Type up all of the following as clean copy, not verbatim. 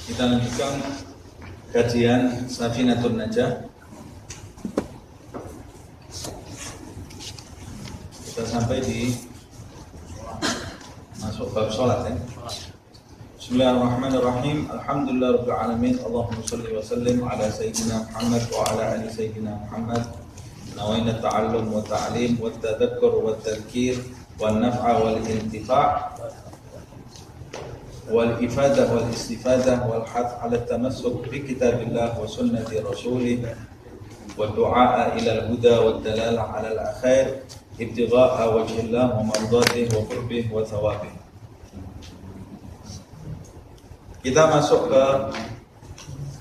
Kita lanjutkan kajian Safinatun Najah. Kita sampai di masuk bab sholat ya. Bismillahirrahmanirrahim. Alhamdulillahirabbil alamin. Allahumma shalli wa sallim ala sayyidina Muhammad wa ala ali sayyidina Muhammad. Nawaina ta'allum wa ta'lim wa tadhakkur wa tadhkir wa naf'a wal intifa' wal ifadah wal istifadah wal hath ala tamassuk bi kitabillah wa sunnati rasulih wa du'a ila al huda wa dalalah ala al khair ibtigha'a wajhillah wa mardatihi wa qurbih wa thawabih. Kita masuk ke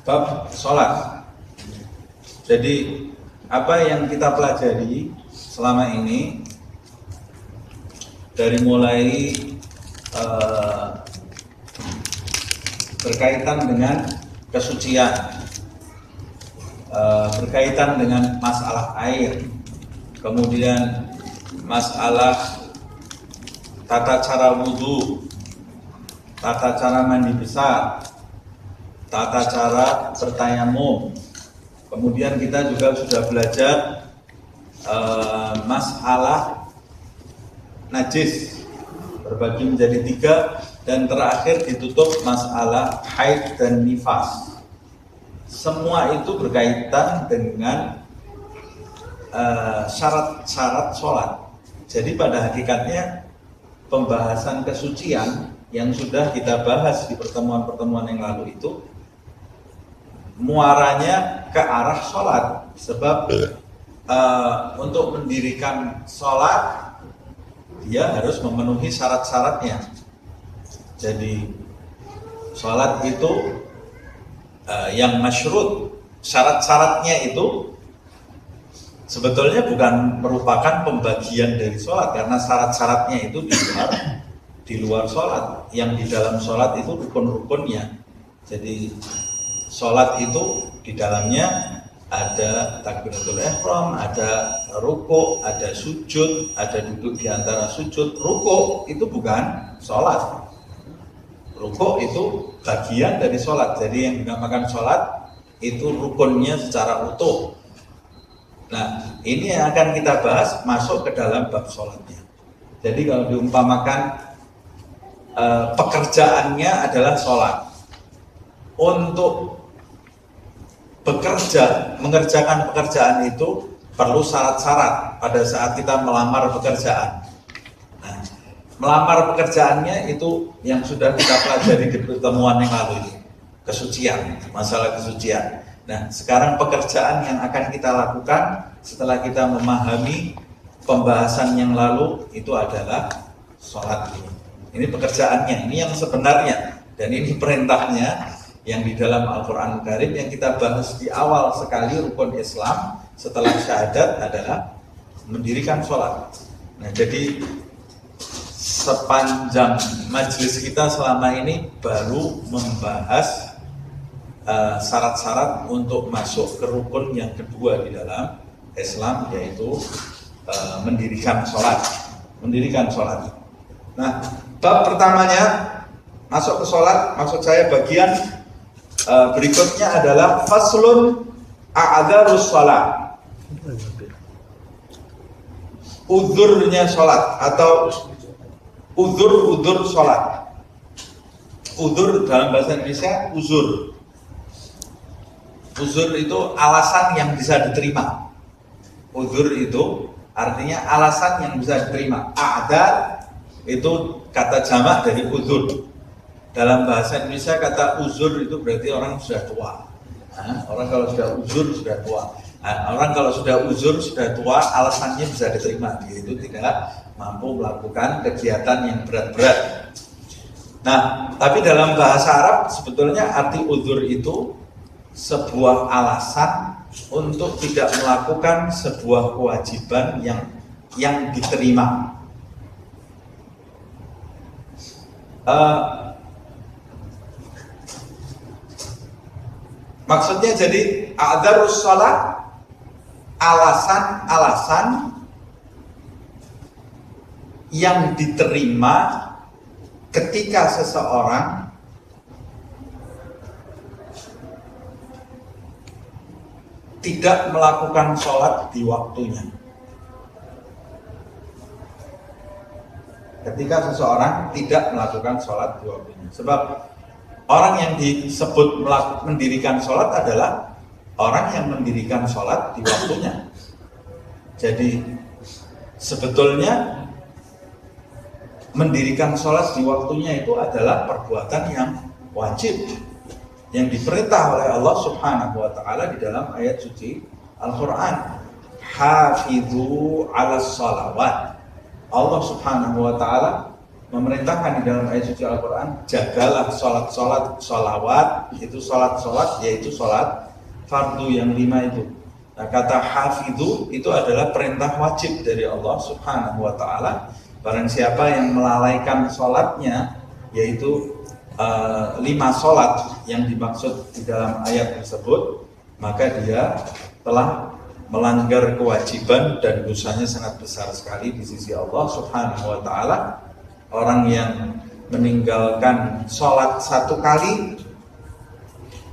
bab sholat. Jadi apa yang kita pelajari selama ini dari mulai berkaitan dengan kesucian, berkaitan dengan masalah air, kemudian masalah tata cara wudhu, tata cara mandi besar, tata cara bertayamum. Kemudian kita juga sudah belajar masalah najis berbagi menjadi 3. Dan terakhir ditutup masalah haid dan nifas. Semua itu berkaitan dengan syarat-syarat sholat. Jadi pada hakikatnya pembahasan kesucian yang sudah kita bahas di pertemuan-pertemuan yang lalu itu muaranya ke arah sholat. Sebab untuk mendirikan sholat dia harus memenuhi syarat-syaratnya. Jadi sholat itu yang masyrut, syarat-syaratnya itu sebetulnya bukan merupakan pembagian dari sholat, karena syarat-syaratnya itu di luar sholat. Yang di dalam sholat itu rukun-rukunnya. Jadi sholat itu di dalamnya ada takbiratul ihram, ada ruku', ada sujud, ada duduk di antara sujud. Ruku' itu bukan sholat. Rukuk itu bagian dari sholat. Jadi yang dinamakan sholat itu rukunnya secara utuh. Nah, ini yang akan kita bahas masuk ke dalam bab sholatnya. Jadi kalau diumpamakan pekerjaannya adalah sholat. Untuk mengerjakan pekerjaan itu perlu syarat-syarat pada saat kita melamar pekerjaan. Melamar pekerjaannya itu yang sudah kita pelajari di pertemuan yang lalu ini, kesucian, masalah kesucian. Nah, sekarang pekerjaan yang akan kita lakukan setelah kita memahami pembahasan yang lalu itu adalah sholat ini. Ini pekerjaannya, ini yang sebenarnya, dan ini perintahnya yang di dalam Al-Quran Karim yang kita bahas di awal sekali rukun Islam setelah syahadat adalah mendirikan sholat. Nah, jadi sepanjang majelis kita selama ini baru membahas syarat-syarat untuk masuk ke rukun yang kedua di dalam Islam, yaitu mendirikan sholat. Nah, bab pertamanya masuk ke sholat, maksud saya bagian berikutnya adalah faslun a'dzarus sholat, uzurnya sholat atau uzur sholat. Uzur dalam bahasa Indonesia uzur. Uzur itu alasan yang bisa diterima. Uzur itu artinya alasan yang bisa diterima. A'dzar itu kata jamak dari uzur. Dalam bahasa Indonesia kata uzur itu berarti orang sudah tua. Orang kalau sudah uzur sudah tua. Orang kalau sudah uzur sudah tua, alasannya bisa diterima, yaitu tidak mampu melakukan kegiatan yang berat-berat. Nah, tapi dalam bahasa Arab sebetulnya arti uzur itu sebuah alasan untuk tidak melakukan sebuah kewajiban yang diterima. Maksudnya jadi a'dzarus shalah, alasan-alasan yang diterima ketika seseorang tidak melakukan sholat di waktunya. Ketika seseorang tidak melakukan sholat di waktunya. Sebab orang yang disebut mendirikan sholat adalah orang yang mendirikan sholat di waktunya. Jadi sebetulnya mendirikan sholat di waktunya itu adalah perbuatan yang wajib, yang diperintah oleh Allah Subhanahu wa Ta'ala di dalam ayat suci Al-Quran. Hafidhu ala sholawat. Allah Subhanahu wa Ta'ala memerintahkan di dalam ayat suci Al-Quran, jagalah sholawat, itu sholat yaitu sholat fardu yang 5 itu. Nah, kata hafidhu itu adalah perintah wajib dari Allah Subhanahu wa Ta'ala. Barang siapa yang melalaikan sholatnya, yaitu 5 sholat yang dimaksud di dalam ayat tersebut, maka dia telah melanggar kewajiban dan dosanya sangat besar sekali di sisi Allah Subhanahu wa Ta'ala. Orang yang meninggalkan sholat 1 kali,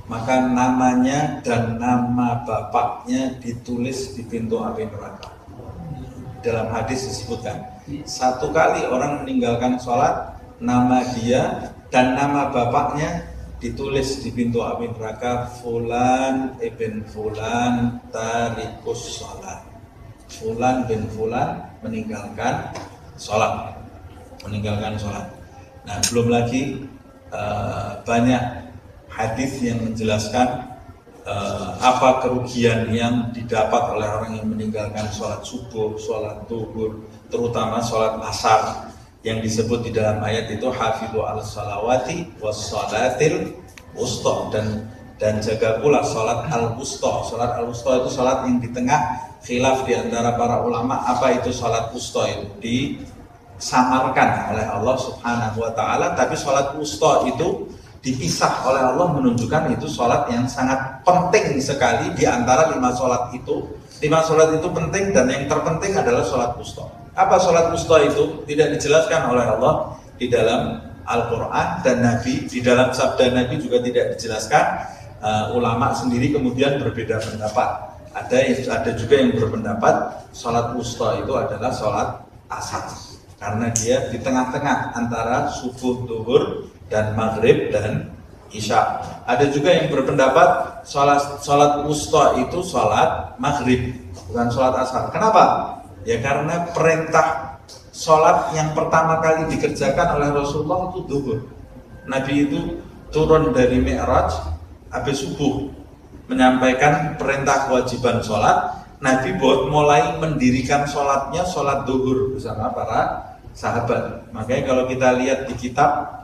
maka namanya dan nama bapaknya ditulis di pintu api neraka. Dalam hadis disebutkan, 1 kali orang meninggalkan sholat, nama dia dan nama bapaknya ditulis di pintu api neraka, Fulan ibn Fulan tarikus sholat. Fulan bin Fulan meninggalkan sholat. Nah, belum lagi banyak hadis yang menjelaskan apa kerugian yang didapat oleh orang yang meninggalkan sholat subuh, sholat zuhur, terutama sholat asar yang disebut di dalam ayat itu hafidhu ala sholawati was sholatil wusta, dan jaga pula sholat al-wusta. Sholat al-wusta itu sholat yang di tengah, khilaf di antara para ulama apa itu sholat wusta. Itu disamarkan oleh Allah Subhanahu wa Ta'ala, tapi sholat wusta itu dipisah oleh Allah, menunjukkan itu sholat yang sangat penting sekali di antara 5 sholat itu. 5 sholat itu penting, dan yang terpenting adalah sholat wusta. Apa sholat wusta itu? Tidak dijelaskan oleh Allah di dalam Al-Quran, dan Nabi, di dalam sabda Nabi juga tidak dijelaskan. Ulama sendiri kemudian berbeda pendapat. Ada juga yang berpendapat sholat wusta itu adalah sholat asar, karena dia di tengah-tengah antara subuh, zuhur, dan maghrib dan isya. Ada juga yang berpendapat sholat wusta itu sholat maghrib, bukan sholat asar. Kenapa? Ya karena perintah sholat yang pertama kali dikerjakan oleh Rasulullah itu zuhur. Nabi itu turun dari Mi'raj habis subuh, menyampaikan perintah kewajiban sholat. Nabi mulai mendirikan sholatnya sholat zuhur bersama para sahabat. Makanya kalau kita lihat di kitab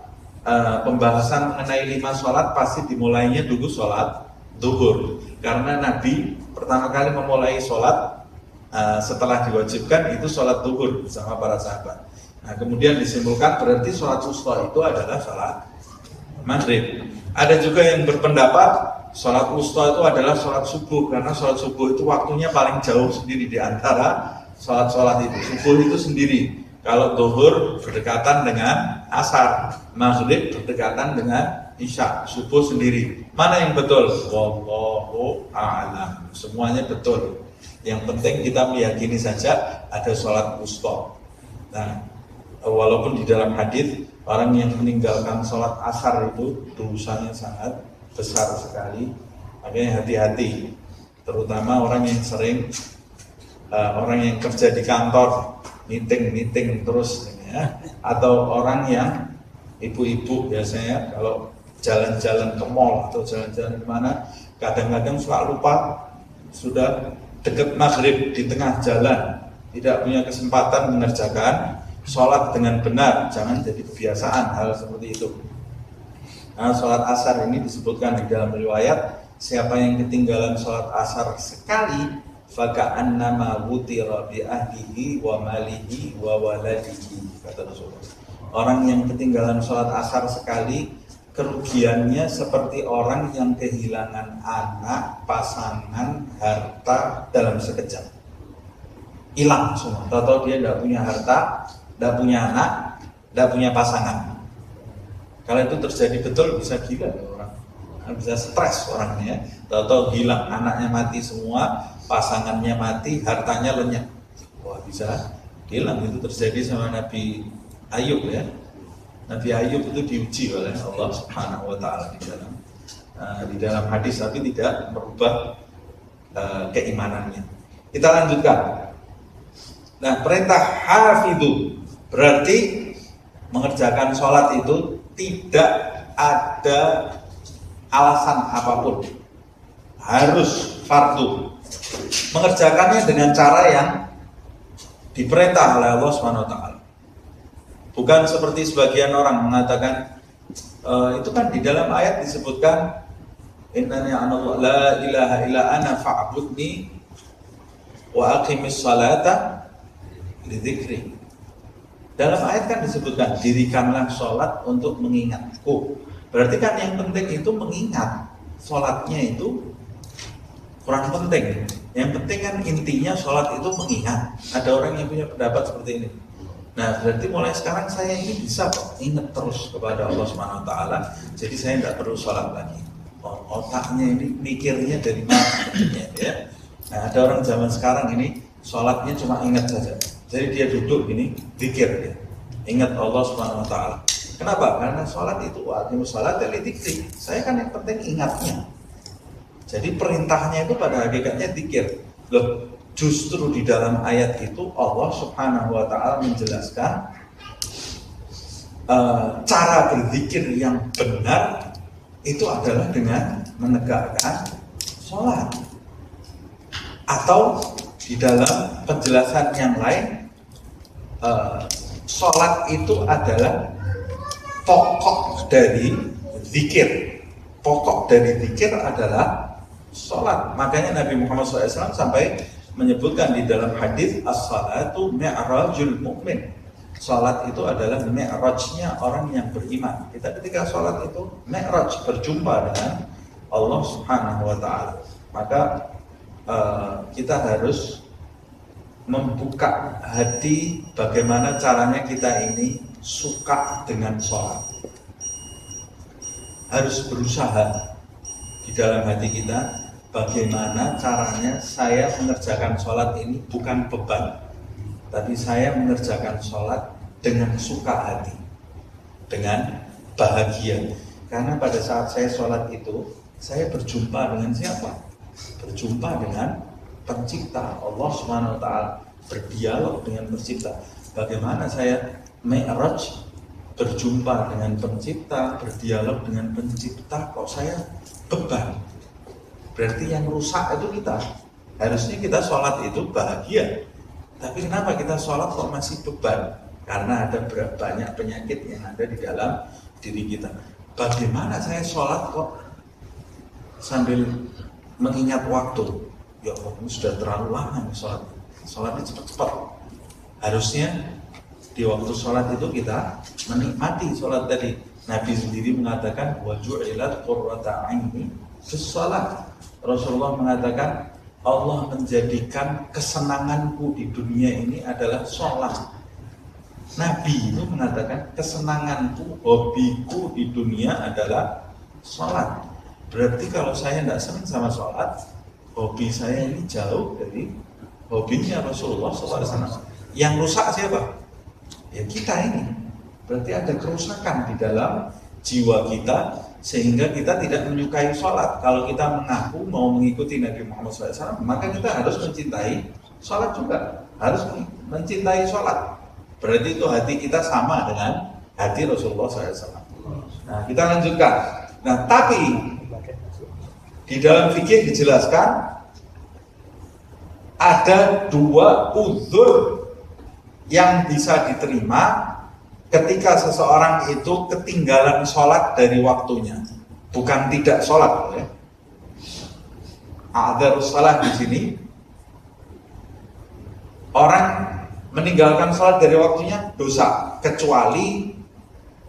pembahasan mengenai 5 sholat, pasti dimulainya dulu sholat zuhur, karena Nabi pertama kali memulai sholat setelah diwajibkan itu sholat zuhur bersama para sahabat. Nah, kemudian disimpulkan berarti sholat wusta itu adalah sholat maghrib. Ada juga yang berpendapat sholat wusta itu adalah sholat subuh, karena sholat subuh itu waktunya paling jauh sendiri di antara sholat-sholat itu. Subuh itu sendiri. Kalau zuhur berdekatan dengan asar, maghrib berdekatan dengan isya, subuh sendiri. Mana yang betul? Wallahu a'lam. Semuanya betul. Yang penting kita meyakini saja ada sholat wusta. Nah, walaupun di dalam hadis orang yang meninggalkan sholat asar itu dosanya sangat besar sekali. Makanya hati-hati, terutama orang yang sering orang yang kerja di kantor, meeting terus ya. Atau orang yang ibu-ibu biasanya kalau jalan-jalan ke mall atau jalan-jalan kemana, kadang-kadang suka lupa sudah dekat maghrib, di tengah jalan tidak punya kesempatan mengerjakan sholat dengan benar. Jangan jadi kebiasaan hal seperti itu. Nah, sholat asar ini disebutkan di dalam riwayat, siapa yang ketinggalan sholat asar sekali, faka'annama wutira bi ahlihi wa malihi wa waladihi, kata Rasulullah. Orang yang ketinggalan sholat asar sekali, kerugiannya seperti orang yang kehilangan anak, pasangan, harta dalam sekejap. Hilang semua. Tahu dia tidak punya harta, tidak punya anak, tidak punya pasangan. Kalau itu terjadi betul, bisa gila ya orang. bisa stres orangnya. Tahu-tahu hilang, anaknya mati semua, pasangannya mati, hartanya lenyap. Wah, bisa hilang. Itu terjadi sama Nabi Ayub ya. Nabi Ayub itu diuji oleh Allah Subhanahu wa taala di dalam hadis, tapi tidak merubah keimanannya. Kita lanjutkan. Nah, perintah hafidhu berarti mengerjakan sholat itu tidak ada alasan apapun, harus fardu. Mengerjakannya dengan cara yang diperintah oleh Allah Subhanahu wa taala. Bukan seperti sebagian orang mengatakan itu kan di dalam ayat disebutkan innani anallahu la ilaha illa ana fa'budni wa aqimis salata li dzikri. Dalam ayat kan disebutkan dirikanlah sholat untuk mengingatku. Berarti kan yang penting itu mengingat. Sholatnya itu kurang penting. Yang penting kan intinya sholat itu mengingat. Ada orang yang punya pendapat seperti ini. Nah, berarti mulai sekarang saya ini bisa kok ingat terus kepada Allah Subhanahu wa taala. Jadi saya tidak perlu sholat lagi. Otaknya ini mikirnya dari mana ya. Nah, ada orang zaman sekarang ini sholatnya cuma ingat saja. Jadi dia duduk ini zikir ya. Ingat Allah Subhanahu wa taala. Kenapa? Karena sholat itu wajibu sholat dari zikri. Saya kan yang penting ingatnya. Jadi perintahnya itu pada hakikatnya zikir. Loh, justru di dalam ayat itu Allah Subhanahu wa taala menjelaskan cara berzikir yang benar itu adalah dengan menegakkan sholat. Atau di dalam penjelasan yang lain, sholat itu adalah pokok dari zikir. Pokok dari zikir adalah sholat. Makanya Nabi Muhammad SAW sampai menyebutkan di dalam hadis as-salatu mi'rajul mu'min. Salat itu adalah mi'rajnya orang yang beriman. Kita ketika salat itu mi'raj, berjumpa dengan Allah Subhanahu wa taala. Maka kita harus membuka hati bagaimana caranya kita ini suka dengan salat. Harus berusaha di dalam hati kita bagaimana caranya saya mengerjakan sholat ini bukan beban, tapi saya mengerjakan sholat dengan suka hati, dengan bahagia. Karena pada saat saya sholat itu, saya berjumpa dengan siapa? Berjumpa dengan pencipta Allah Subhanahu wa taala, berdialog dengan pencipta. Bagaimana saya mi'raj, berjumpa dengan pencipta, berdialog dengan pencipta, kok saya beban? Berarti yang rusak itu kita. Harusnya kita sholat itu bahagia. Tapi kenapa kita sholat kok masih beban? Karena ada banyak penyakit yang ada di dalam diri kita. Bagaimana saya sholat kok sambil mengingat waktu? Ya Allah, ini sudah terlalu lama nih sholat. Sholatnya cepat-cepat. Harusnya di waktu sholat itu kita menikmati sholat tadi. Nabi sendiri mengatakan wa ju'ilat qurrata 'aini fis shalah. Rasulullah mengatakan Allah menjadikan kesenanganku di dunia ini adalah sholat. Nabi itu mengatakan kesenanganku, hobiku di dunia adalah sholat. Berarti kalau saya tidak senang sama sholat, hobi saya ini jauh dari hobinya Rasulullah SAW. Yang rusak siapa? Ya kita ini. Berarti ada kerusakan di dalam jiwa kita, sehingga kita tidak menyukai sholat. Kalau kita mengaku mau mengikuti Nabi Muhammad SAW, maka kita harus mencintai sholat juga. Harus mencintai sholat. Berarti itu hati kita sama dengan hati Rasulullah SAW. Nah, kita lanjutkan. Nah, tapi di dalam fikih dijelaskan ada dua uzur yang bisa diterima ketika seseorang itu ketinggalan sholat dari waktunya, bukan tidak sholat. Ya. Adzarus shalah di sini, orang meninggalkan sholat dari waktunya dosa, kecuali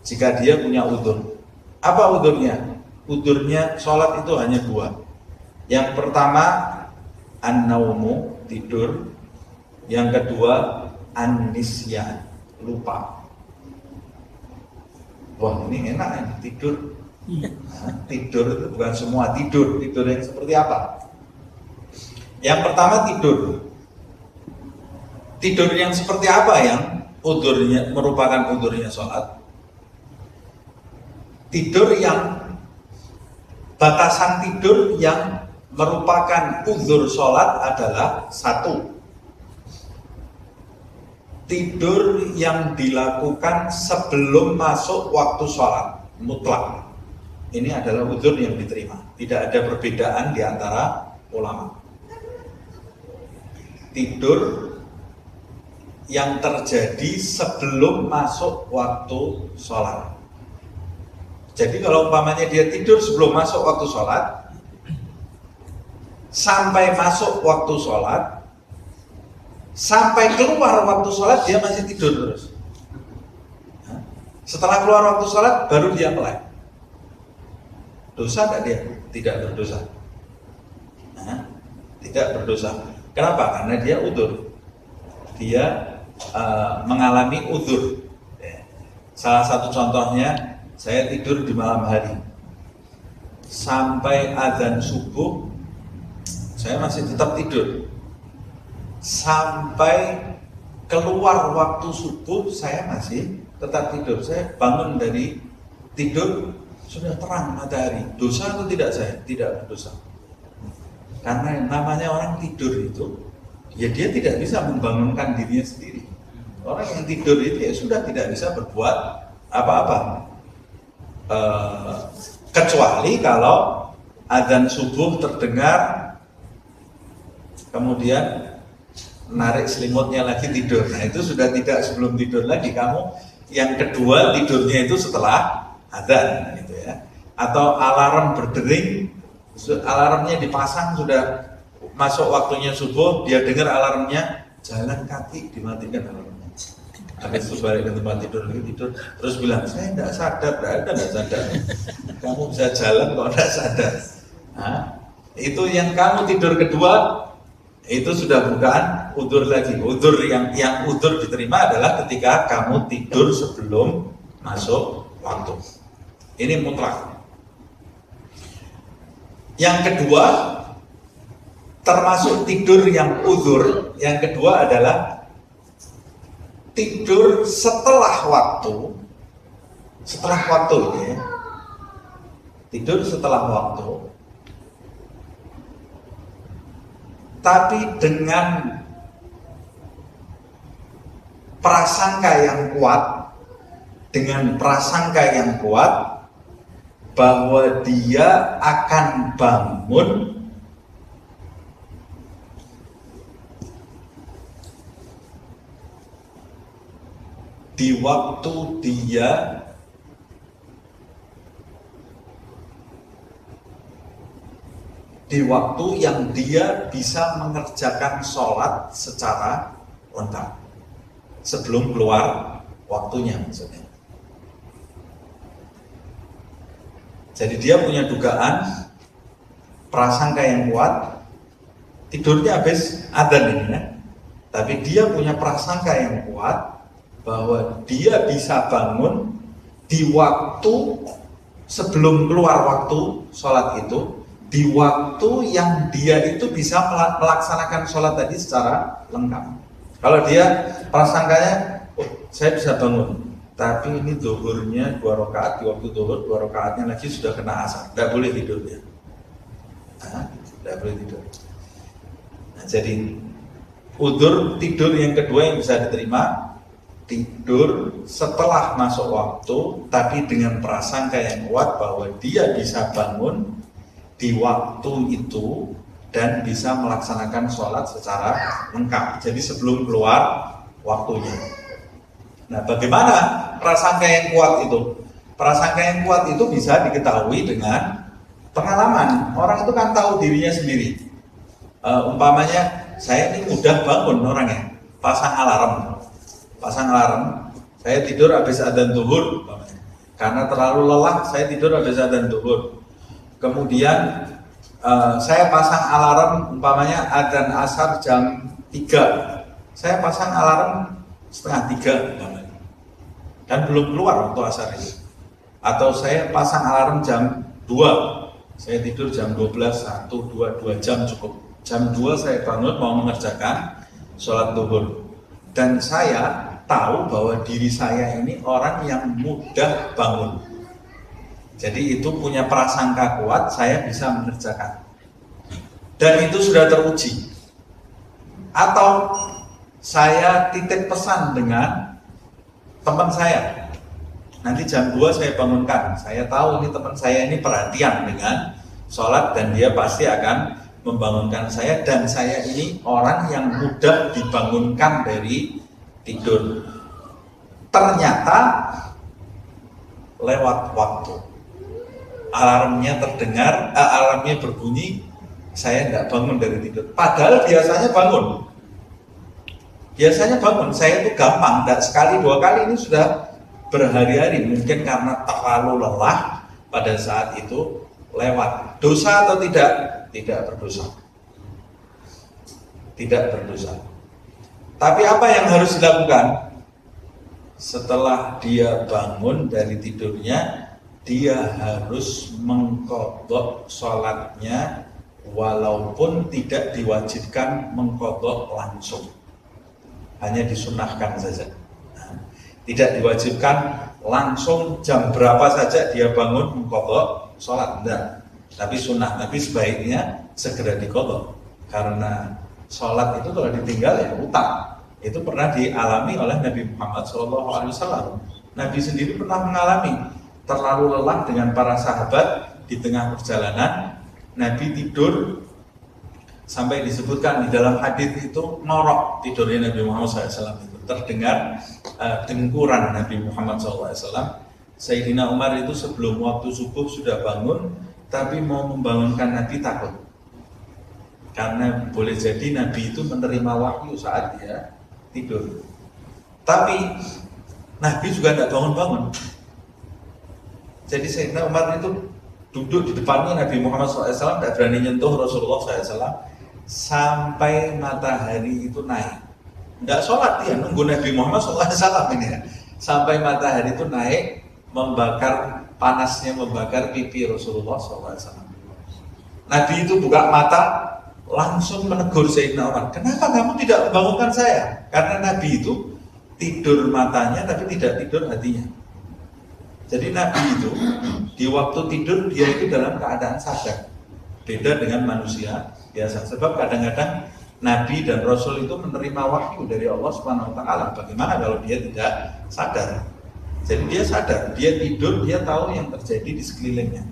jika dia punya udzur. Apa udzurnya? Udzurnya sholat itu hanya dua. Yang pertama an-naumu, tidur. Yang kedua an-nisyan, lupa. Wah, ini enak ya, tidur Nah, tidur itu bukan semua tidur. Tidur yang seperti apa? Yang pertama tidur. Tidur yang seperti apa yang udurnya merupakan udurnya sholat? Tidur yang batasan tidur yang merupakan udzur sholat adalah satu, tidur yang dilakukan sebelum masuk waktu sholat mutlak. Ini adalah udzur yang diterima. Tidak ada perbedaan di antara ulama. Tidur yang terjadi sebelum masuk waktu sholat. Jadi kalau umpamanya dia tidur sebelum masuk waktu sholat, sampai masuk waktu sholat, sampai keluar waktu sholat dia masih tidur terus. Setelah keluar waktu sholat baru dia melek. Dosa tidak dia? Tidak berdosa. Tidak berdosa. Kenapa? Karena dia udzur. Dia mengalami udzur. Salah satu contohnya, saya tidur di malam hari sampai azan subuh, saya masih tetap tidur. Sampai keluar waktu subuh, saya masih tetap tidur. Saya bangun dari tidur, sudah terang matahari. Dosa atau tidak saya? Tidak berdosa. Karena namanya orang tidur itu, ya dia tidak bisa membangunkan dirinya sendiri. Orang yang tidur itu ya sudah tidak bisa berbuat apa-apa. Kecuali kalau adzan subuh terdengar, kemudian narik selimutnya lagi tidur. Nah itu sudah tidak sebelum tidur lagi. Kamu yang kedua tidurnya itu setelah adzan, gitu ya. Atau alarm berdering, alarmnya dipasang, sudah masuk waktunya subuh, dia dengar alarmnya, jalan kaki dimatikan alarmnya. Habis itu balik ke tempat tidur lagi, tidur terus bilang, saya tidak sadar, tidak sadar. Kamu bisa jalan kok tidak sadar. Nah, itu yang kamu tidur kedua, itu sudah bukan udzur lagi. Udzur yang udzur diterima adalah ketika kamu tidur sebelum masuk waktu. Ini mutlak. Yang kedua, termasuk tidur yang udzur, yang kedua adalah tidur setelah waktu. Setelah waktu ini, tidur setelah waktu, tapi dengan prasangka yang kuat, bahwa dia akan bangun di waktu yang dia bisa mengerjakan sholat secara lengkap sebelum keluar waktunya, maksudnya. Jadi dia punya dugaan, prasangka yang kuat, tidurnya habis adzan ini ya. Tapi dia punya prasangka yang kuat bahwa dia bisa bangun di waktu sebelum keluar waktu sholat itu, di waktu yang dia itu bisa melaksanakan sholat tadi secara lengkap. Kalau dia prasangkanya, saya bisa bangun, tapi ini zuhurnya 2 rakaat, di waktu zuhur 2 rakaatnya lagi sudah kena asar, tidak boleh tidur dia. Tidak boleh tidur. Nah, jadi udzur tidur yang kedua yang bisa diterima, tidur setelah masuk waktu, tapi dengan prasangka yang kuat bahwa dia bisa bangun di waktu itu dan bisa melaksanakan sholat secara lengkap. Jadi sebelum keluar waktunya. Nah, bagaimana prasangka yang kuat itu? Prasangka yang kuat itu bisa diketahui dengan pengalaman. Orang itu kan tahu dirinya sendiri. Umpamanya, saya ini mudah bangun orangnya, pasang alarm. Saya tidur habis adzan zuhur, karena terlalu lelah saya tidur habis adzan zuhur. Kemudian saya pasang alarm, umpamanya adzan asar jam 3, saya pasang alarm 2:30 dan belum keluar waktu asar itu. Atau saya pasang alarm jam 2, saya tidur jam 12, 1, 2 jam cukup. Jam 2 saya bangun mau mengerjakan sholat zuhur. Dan saya tahu bahwa diri saya ini orang yang mudah bangun. Jadi itu punya prasangka kuat, saya bisa mengerjakan. Dan itu sudah teruji. Atau saya titip pesan dengan teman saya. Nanti jam 2 saya bangunkan. Saya tahu ini teman saya ini perhatian dengan sholat dan dia pasti akan membangunkan saya. Dan saya ini orang yang mudah dibangunkan dari tidur. Ternyata lewat waktu. Alarmnya terdengar, alarmnya berbunyi, saya tidak bangun dari tidur. Padahal biasanya bangun. Biasanya bangun, saya itu gampang, tidak sekali dua kali, ini sudah berhari-hari. Mungkin karena terlalu lelah pada saat itu lewat. Dosa atau tidak? Tidak berdosa. Tidak berdosa. Tapi apa yang harus dilakukan? Setelah dia bangun dari tidurnya, dia harus mengqadha sholatnya walaupun tidak diwajibkan mengqadha langsung, hanya disunahkan saja. Tidak diwajibkan langsung jam berapa saja dia bangun mengqadha sholat, enggak. Tapi sunnah, tapi sebaiknya segera diqadha, karena sholat itu kalau ditinggal ya utang. Itu pernah dialami oleh Nabi Muhammad SAW. Nabi sendiri pernah mengalami terlalu lelah dengan para sahabat di tengah perjalanan. Nabi tidur sampai disebutkan di dalam hadis itu ngorok tidurnya Nabi Muhammad SAW itu. Terdengar dengkuran Nabi Muhammad SAW. Sayyidina Umar itu sebelum waktu subuh sudah bangun, tapi mau membangunkan Nabi takut. Karena boleh jadi Nabi itu menerima wahyu saat dia tidur. Tapi Nabi juga tidak bangun-bangun. Jadi Sayyidina Umar itu duduk di depannya Nabi Muhammad SAW, tidak berani nyentuh Rasulullah SAW sampai matahari itu naik. Tidak sholat dia, nunggu Nabi Muhammad SAW ini ya. Sampai matahari itu naik, membakar panasnya, membakar pipi Rasulullah SAW. Nabi itu buka mata, langsung menegur Sayyidina Umar, kenapa kamu tidak membangunkan saya? Karena Nabi itu tidur matanya tapi tidak tidur hatinya. Jadi Nabi itu di waktu tidur dia itu dalam keadaan sadar. Beda dengan manusia biasa. Sebab kadang-kadang Nabi dan Rasul itu menerima wahyu dari Allah Subhanahu wa taala. Bagaimana kalau dia tidak sadar? Jadi dia sadar, dia tidur, dia tahu yang terjadi di sekelilingnya.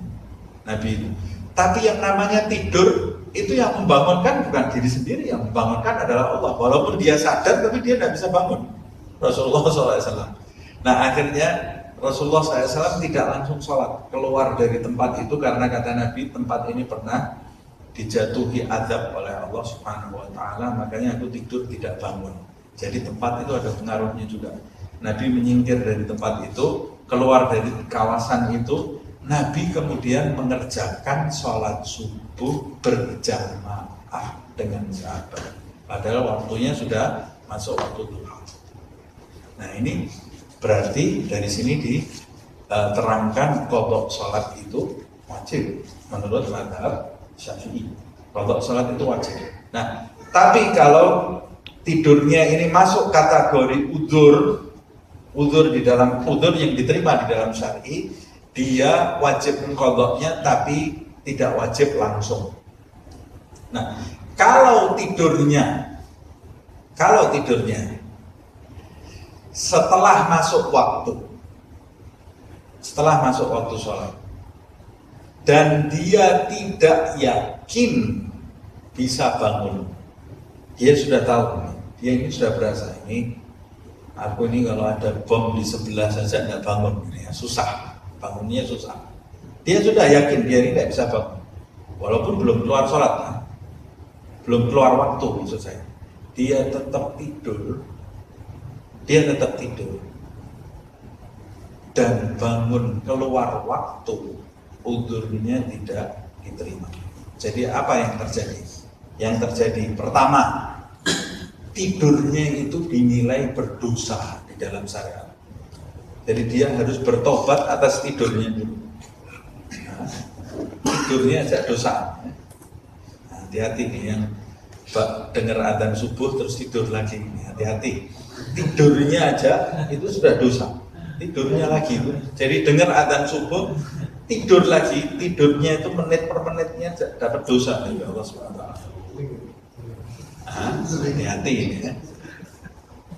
Nabi itu. Tapi yang namanya tidur itu yang membangunkan bukan diri sendiri, yang membangunkan adalah Allah. Walaupun dia sadar tapi dia tidak bisa bangun. Rasulullah SAW. Nah akhirnya Rasulullah SAW tidak langsung sholat, keluar dari tempat itu karena kata Nabi tempat ini pernah dijatuhi azab oleh Allah Subhanahu wa taala, makanya aku tidur tidak bangun. Jadi tempat itu ada pengaruhnya juga. Nabi menyingkir dari tempat itu, keluar dari kawasan itu. Nabi kemudian mengerjakan sholat subuh berjamaah dengan sahabat. Padahal waktunya sudah masuk waktu duha. Nah ini berarti dari sini diterangkan qadha sholat itu wajib menurut mazhab Syafi'i. Qadha sholat itu wajib. Nah tapi kalau tidurnya ini masuk kategori udzur di dalam udzur yang diterima di dalam syar'i, dia wajib mengqadhanya tapi tidak wajib langsung. Nah, kalau tidurnya setelah masuk waktu sholat dan dia tidak yakin bisa bangun, dia sudah tahu, dia ini sudah berasa ini aku ini kalau ada bom di sebelah saja nggak bangun, ya susah. Bangunnya susah. Dia sudah yakin dia ini tidak bisa bangun. Walaupun belum keluar sholat, belum keluar waktu maksud saya. Dia tetap tidur. Dan bangun keluar waktu, udzurnya tidak diterima. Jadi apa yang terjadi? Yang terjadi pertama, tidurnya itu dinilai berdosa di dalam syariat. Jadi dia harus bertobat atas tidurnya dulu. Nah, tidurnya aja dosa. Hati-hati nih yang dengar adzan subuh terus tidur lagi. Hati-hati. Tidurnya aja itu sudah dosa. Tidurnya lagi. Jadi dengar adzan subuh, tidur lagi, tidurnya itu menit per menitnya dapat dosa dari Allah SWT. Hati-hati ini ya.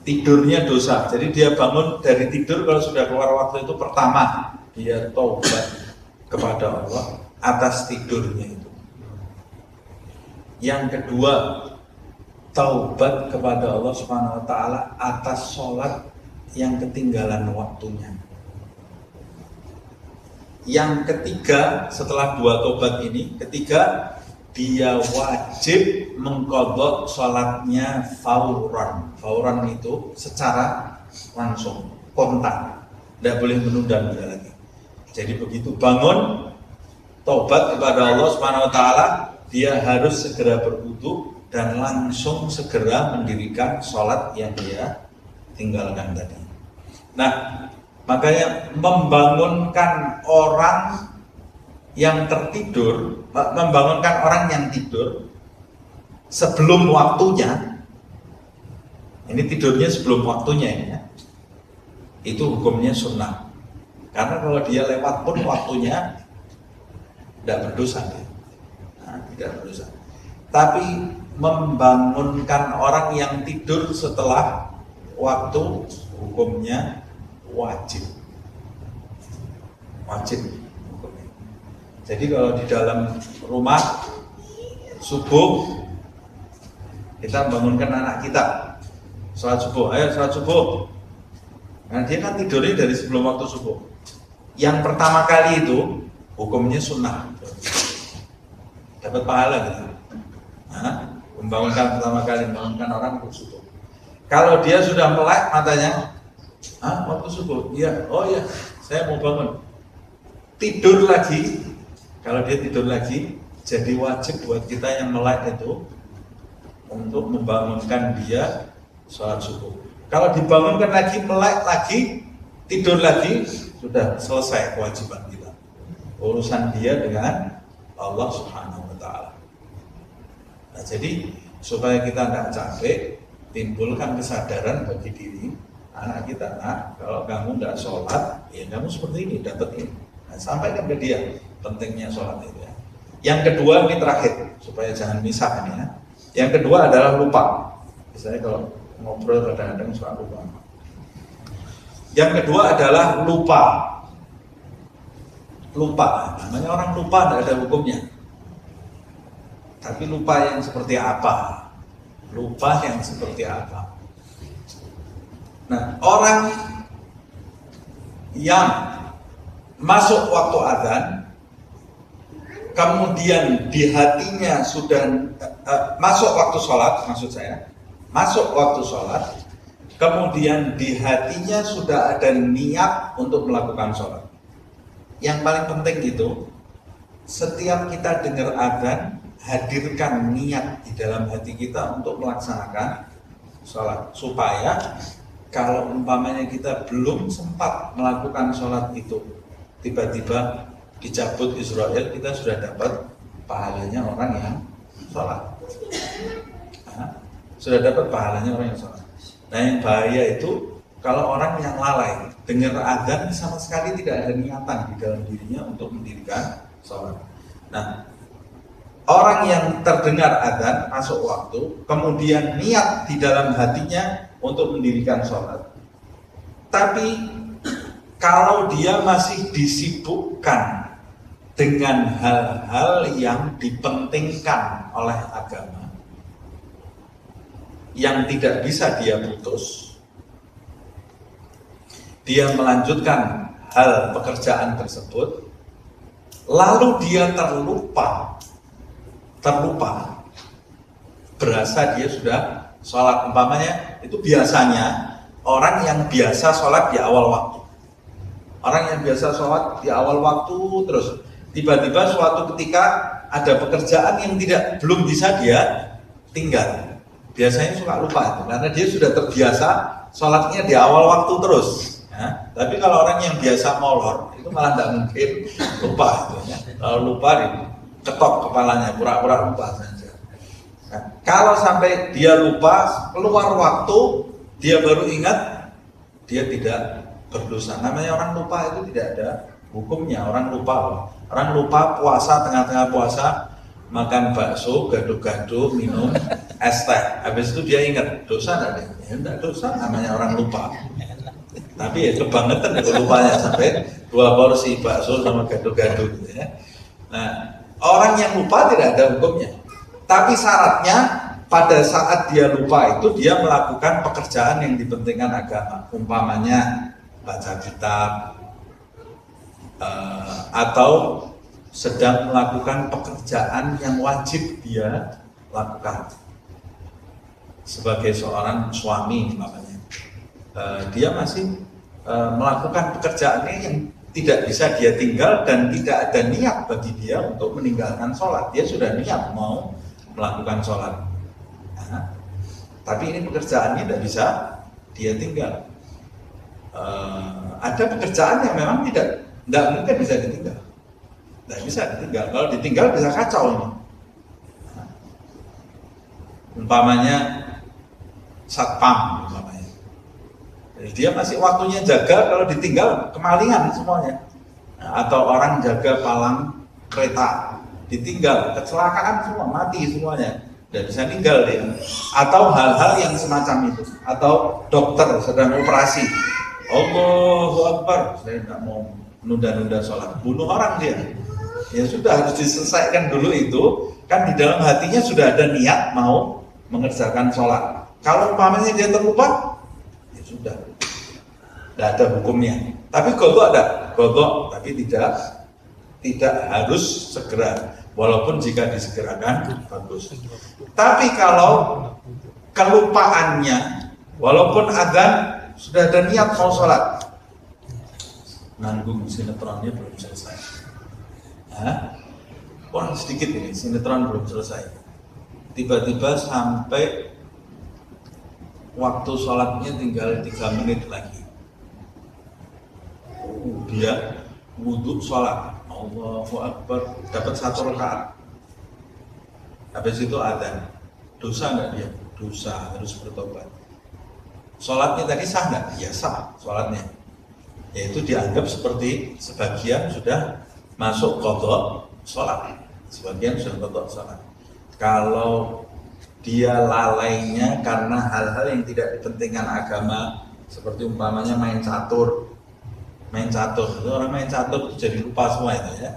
Tidurnya dosa. Jadi dia bangun dari tidur kalau sudah keluar waktu itu pertama dia taubat kepada Allah atas tidurnya itu. Yang kedua, taubat kepada Allah Subhanahu wa taala atas sholat yang ketinggalan waktunya. Yang ketiga, setelah dua taubat ini, ketiga dia wajib mengqadha sholatnya fauran. Fauran itu secara langsung, kontan, tidak boleh menunda-nunda lagi. Jadi begitu bangun taubat kepada Allah Subhanahu wa taala, dia harus segera berwudu dan langsung segera mendirikan sholat yang dia tinggalkan tadi. Nah, makanya membangunkan orang yang tertidur, membangunkan orang yang tidur sebelum waktunya, ini tidurnya sebelum waktunya ya, itu hukumnya sunnah. Karena kalau dia lewat pun waktunya tidak berdosa ya. Nah, tidak berdosa. Tapi membangunkan orang yang tidur setelah waktu hukumnya wajib. Wajib. Jadi kalau di dalam rumah subuh kita bangunkan anak kita sholat subuh, ayo sholat subuh. Nah dia kan tidurnya dari sebelum waktu subuh. Yang pertama kali itu hukumnya sunnah, dapat pahala gitu. Nah, membangunkan pertama kali, membangunkan orang untuk subuh. Kalau dia sudah melek matanya, waktu subuh, iya, oh iya, saya mau bangun. Tidur lagi. Kalau dia tidur lagi, jadi wajib buat kita yang melek itu untuk membangunkan dia sholat subuh. Kalau dibangunkan lagi, melek lagi, tidur lagi, sudah selesai kewajiban kita. Urusan dia dengan Allah Subhanahu wa taala. Nah, jadi supaya kita tidak capek, timbulkan kesadaran bagi diri anak kita. Nah, kalau kamu tidak sholat, ya kamu seperti ini, dapat ini. Nah, sampaikan ke dia pentingnya sholat itu ya. Yang kedua, ini terakhir supaya jangan misah ini ya. Yang kedua adalah lupa. Misalnya kalau ngobrol kadang-kadang suka lupa. Yang kedua adalah lupa. Lupa, namanya orang lupa tidak ada hukumnya. Tapi lupa yang seperti apa? Lupa yang seperti apa? Nah, orang yang masuk waktu adzan, kemudian di hatinya sudah masuk waktu sholat, maksud saya, masuk waktu sholat, kemudian di hatinya sudah ada niat untuk melakukan sholat. Yang paling penting itu, setiap kita dengar adzan, hadirkan niat di dalam hati kita untuk melaksanakan sholat, supaya kalau umpamanya kita belum sempat melakukan sholat itu, tiba-tiba dicabut Israel, kita sudah dapat pahalanya orang yang sholat. Sudah dapat pahalanya orang yang sholat. Nah, yang bahaya itu kalau orang yang lalai, dengar adzan sama sekali tidak ada niatan di dalam dirinya untuk mendirikan sholat. Nah, orang yang terdengar adzan masuk waktu, kemudian niat di dalam hatinya untuk mendirikan sholat, tapi kalau dia masih disibukkan dengan hal-hal yang dipentingkan oleh agama, yang tidak bisa dia putus, dia melanjutkan hal pekerjaan tersebut, lalu dia terlupa, berasa dia sudah sholat. Umpamanya itu biasanya orang yang biasa sholat di awal waktu, orang yang biasa sholat di awal waktu, terus tiba-tiba suatu ketika ada pekerjaan yang belum bisa dia tinggal. Biasanya suka lupa itu, karena dia sudah terbiasa sholatnya di awal waktu terus. Ya, tapi kalau orang yang biasa molor itu malah tidak mungkin lupa itu ya. Kalau lupa diketok kepalanya, pura-pura lupa saja. Nah, kalau sampai dia lupa, keluar waktu, dia baru ingat, dia tidak berdosa. Namanya orang lupa itu tidak ada hukumnya. Orang lupa, orang lupa puasa, tengah-tengah puasa makan bakso, gaduh-gaduh, minum es teh. Habis itu dia ingat, dosa enggak? Ya enggak dosa, namanya orang lupa. Tapi ya kebangetan ya lupanya sampai 2 porsi bakso sama gaduh-gaduh gitu ya. Nah, orang yang lupa tidak ada hukumnya. Tapi syaratnya pada saat dia lupa itu dia melakukan pekerjaan yang dipentingkan agama. Umpamanya baca kitab atau sedang melakukan pekerjaan yang wajib dia lakukan. Sebagai seorang suami umpamanya, dia masih melakukan pekerjaannya yang tidak bisa dia tinggal dan tidak ada niat bagi dia untuk meninggalkan sholat. Dia sudah niat mau melakukan sholat. Nah, tapi ini pekerjaannya tidak bisa dia tinggal. Ada pekerjaan yang memang tidak mungkin bisa ditinggal. Tidak bisa ditinggal. Kalau ditinggal bisa kacau ini. Nah, umpamanya satpam umpamanya. Dia masih waktunya jaga, kalau ditinggal kemalingan semuanya. Nah, atau orang jaga palang kereta, ditinggal, kecelakaan semua, mati semuanya, tidak bisa tinggal dia. Atau hal-hal yang semacam itu. Atau dokter sedang operasi, Allahu Akbar, saya tidak mau nunda-nunda sholat, bunuh orang dia. Ya sudah, harus diselesaikan dulu itu. Kan di dalam hatinya sudah ada niat mau mengerjakan sholat. Kalau umpamanya dia terlupa, ya sudah, tidak ada hukumnya. Tapi godok ada, godok, tapi tidak harus segera. Walaupun jika disegerakan bagus. Tapi kalau kelupaannya, walaupun adzan sudah ada niat mau sholat, nanggung sinetronnya belum selesai. Kurang sedikit ini, sinetron belum selesai. Tiba-tiba sampai waktu sholatnya tinggal 3 menit lagi. Dia wudhu sholat, Allahu Akbar, dapat 1 rakaat. Habis itu adzan. Dosa enggak dia? Dosa, harus bertobat. Sholatnya tadi sah enggak? Ya sah sholatnya. Yaitu dianggap seperti sebagian sudah masuk qadha sholat. Sebagian sudah qadha sholat. Kalau dia lalainya karena hal-hal yang tidak dipentingkan agama, seperti umpamanya main catur, itu orang main catur itu jadi lupa semua itu ya,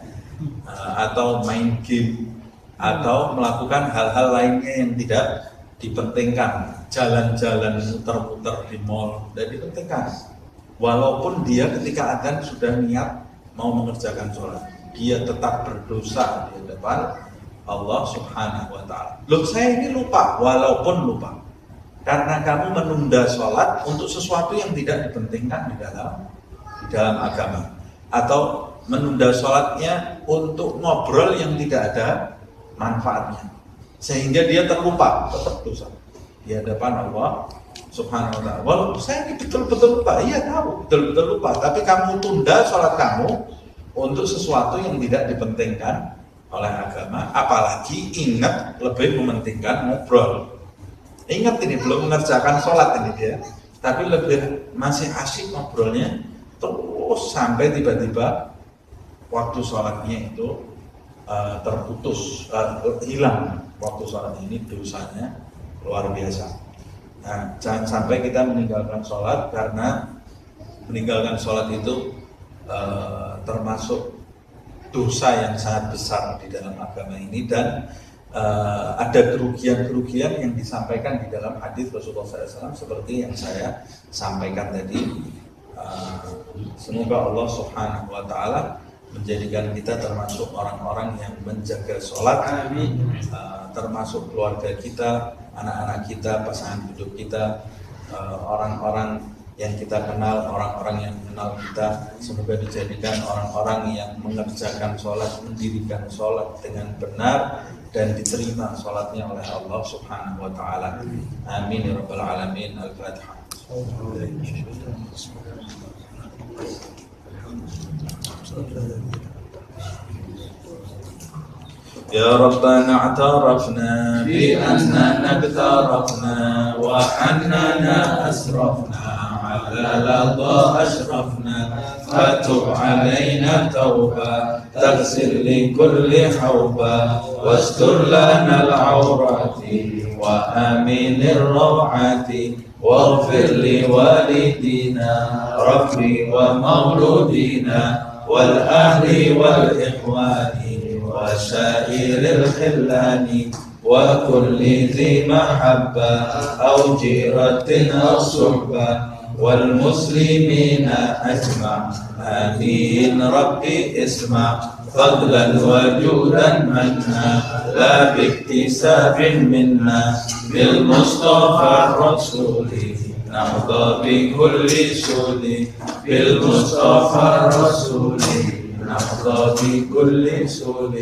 atau main game, atau melakukan hal-hal lainnya yang tidak dipentingkan, jalan-jalan muter-muter di mall, tidak dipentingkan. Walaupun dia ketika adzan sudah niat mau mengerjakan sholat, dia tetap berdosa di hadapan Allah Subhanahu wa ta'ala. Loh, saya ini lupa, walaupun lupa. Karena kamu menunda sholat untuk sesuatu yang tidak dipentingkan di dalam agama. Atau menunda sholatnya untuk ngobrol yang tidak ada manfaatnya. Sehingga dia terlupa, tetap dosa di hadapan Allah Subhanahu wa ta'ala. Walaupun saya ini betul-betul lupa, iya tahu, betul-betul lupa. Tapi kamu tunda sholat kamu untuk sesuatu yang tidak dipentingkan oleh agama, apalagi ingat lebih mementingkan ngobrol. Ingat ini belum mengerjakan sholat ini dia, tapi lebih masih asyik ngobrolnya terus sampai tiba-tiba waktu sholatnya itu terputus, hilang waktu sholat ini, dosanya luar biasa. Nah, jangan sampai kita meninggalkan sholat, karena meninggalkan sholat itu termasuk dosa yang sangat besar di dalam agama ini, dan ada kerugian-kerugian yang disampaikan di dalam hadis Rasulullah SAW seperti yang saya sampaikan tadi. Semoga Allah Subhanahu wa ta'ala menjadikan kita termasuk orang-orang yang menjaga sholat, termasuk keluarga kita, anak-anak kita, pasangan hidup kita, orang-orang yang kita kenal, orang-orang yang mengenal kita. Semoga dijadikan orang-orang yang mengerjakan sholat, mendirikan sholat dengan benar, dan diterima sholatnya oleh Allah Subhanahu wa ta'ala. Amin ya rabbal alamin. Al-Fatihah. يا ربنا اعترفنا بأننا اقترفنا وأننا أسرفنا على لظى أشرفنا فتب علينا توبة تغسل لكل حوبة واستر لنا العورات وآمن الروعات واغفر لوالدينا ربي ومولودينا والأهل والإخوان وسائر الخلان وكل ذي محبة أو جيرة أو صحبة والمسلمين أجمع آمين ربي اسمع فضلا وجودا منا لا باكتساب منا بالمصطفى الرسول نحظى بكل سود بالمصطفى الرسول نحظى بكل سود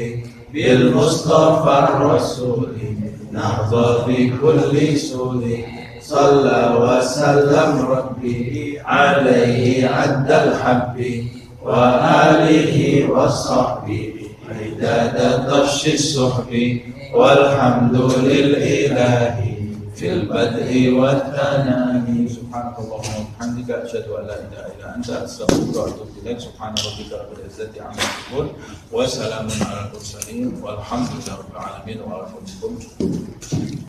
بالمصطفى الرسول نحظى بكل سود صلى وسلم ربي عليه عد الحب وآله وصحبه عداد طش السحب والحمد للإله في البدء والثناء سبحانك اللهم وبحمدك أشهد أن لا إله إلا أنت أستغفرك وأتوب إليك سبحان ربك رب العزة عما يصفون وسلام على المرسلين والحمد لله رب العالمين وعلى